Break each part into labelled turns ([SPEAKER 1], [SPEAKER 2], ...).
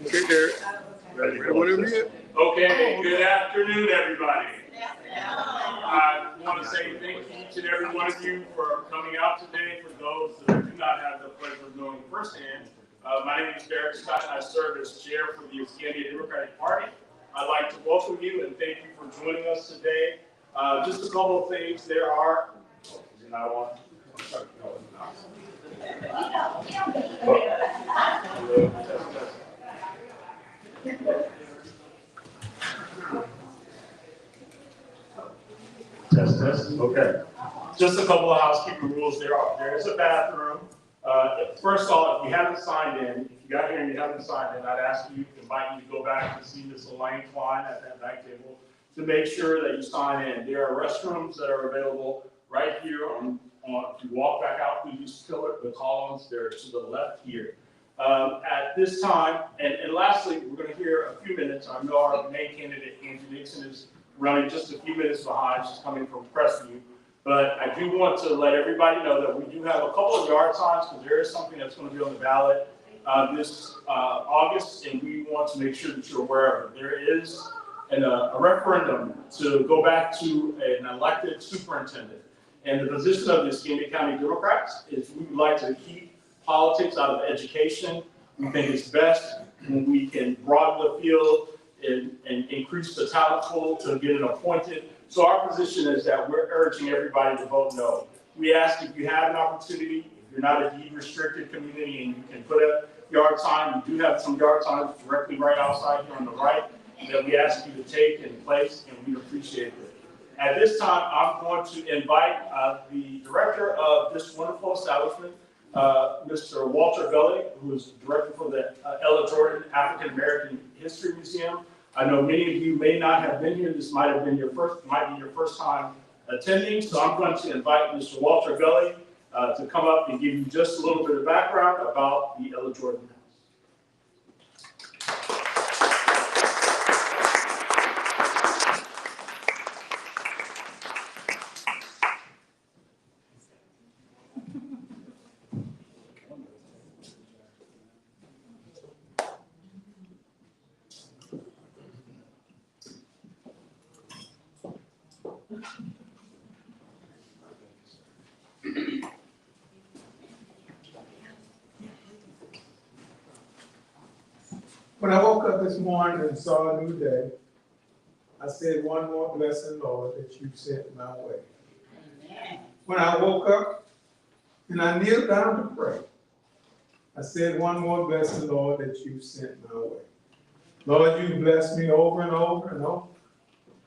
[SPEAKER 1] Okay, Derek. Ready whenever you're.
[SPEAKER 2] Okay, good afternoon, everybody. I want to say thank you each and every one of you for coming out today. For those that I do not have the pleasure of knowing firsthand, my name is Derek Scott, and I serve as chair for the Escambia Democratic Party. I'd like to welcome you and thank you for joining us today. Just a couple of things. There are. Test. Okay. Just a couple of housekeeping rules. There is a bathroom. First of all, if you haven't signed in, if you got here and you haven't signed in, I'd invite you to go back and see Ms. Elaine Klein at that back table to make sure that you sign in. There are restrooms that are available right here if you walk back out through these the columns, they're to the left here. At this time, and lastly, we're going to hear a few minutes. I know our main candidate, Angie Nixon, is running just a few minutes behind. She's coming from Crestview. But I do want to let everybody know that we do have a couple of yard signs because there is something that's going to be on the ballot this August, and we want to make sure that you're aware of it. There is a referendum to go back to an elected superintendent. And the position of the Escambia County Democrats is we would like to keep politics out of education. We think it's best when we can broaden the field and increase the talent pool to get it appointed. So our position is that we're urging everybody to vote no. We ask if you have an opportunity, if you're not a deed-restricted community and you can put a yard sign, we do have some yard signs directly right outside here on the right that we ask you to take and place, and we appreciate it. At this time, I'm going to invite the director of this wonderful establishment, Mr. Walter Gully, who is director for the Ella Jordan African American History Museum. I know many of you may not have been here. This might be your first time attending. So I'm going to invite Mr. Walter Gully to come up and give you just a little bit of background about the Ella Jordan House.
[SPEAKER 3] When I woke up this morning and saw a new day, I said, one more blessing, Lord, that you sent my way. Amen. When I woke up and I kneeled down to pray, I said, one more blessing, Lord, that you sent my way. Lord, you blessed me over and over and over,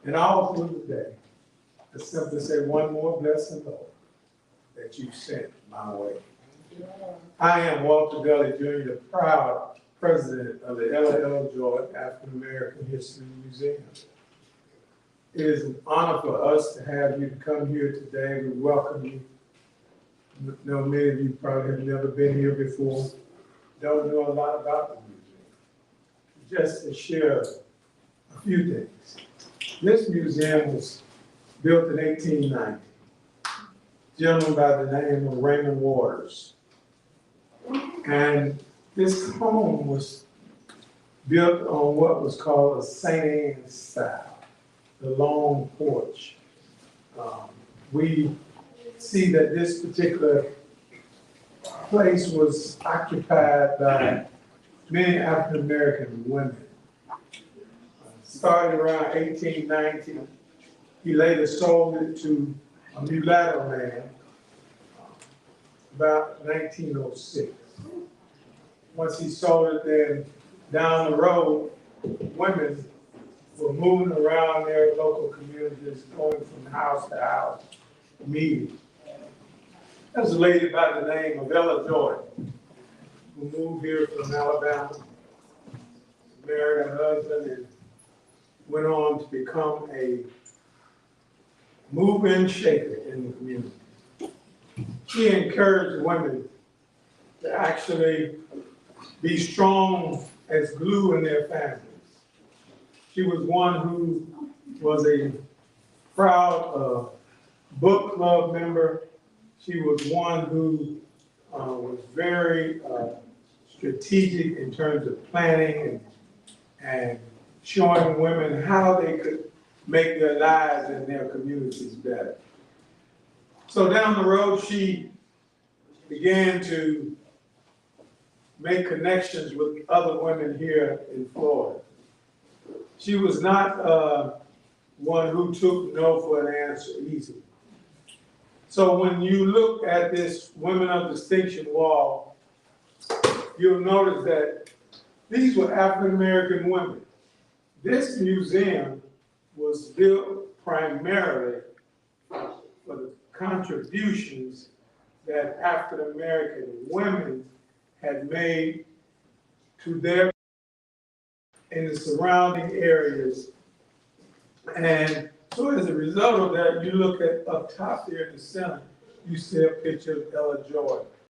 [SPEAKER 3] and all through the day. I simply say, one more blessing, Lord, that you sent my way. I am Walter Gully Jr., the proud president of the Ella Jordan African American History Museum. It is an honor for us to have you to come here today. We welcome you. I know many of you probably have never been here before, don't know a lot about the museum. Just to share a few things. This museum was built in 1890. A gentleman by the name of Raymond Waters. And this home was built on what was called a St. Anne style, the long porch. We see that this particular place was occupied by many African American women. Started around 1890, he later sold it to a mulatto man about 1906. Once he sold it, then down the road, women were moving around their local communities, going from house to house, meeting. There's a lady by the name of Ella Jordan, who moved here from Alabama, married her husband, and went on to become a move-in shaker in the community. She encouraged women to actually be strong as glue in their families. She was one who was a proud book club member. She was one who was very strategic in terms of planning and showing women how they could make their lives and their communities better. So down the road, she began to make connections with other women here in Florida. She was not one who took no for an answer easily. So when you look at this Women of Distinction wall, you'll notice that these were African American women. This museum was built primarily for the contributions that African American women had made to their in the surrounding areas. And so as a result of that, you look at up top there in the center, you see a picture of Ella Jordan.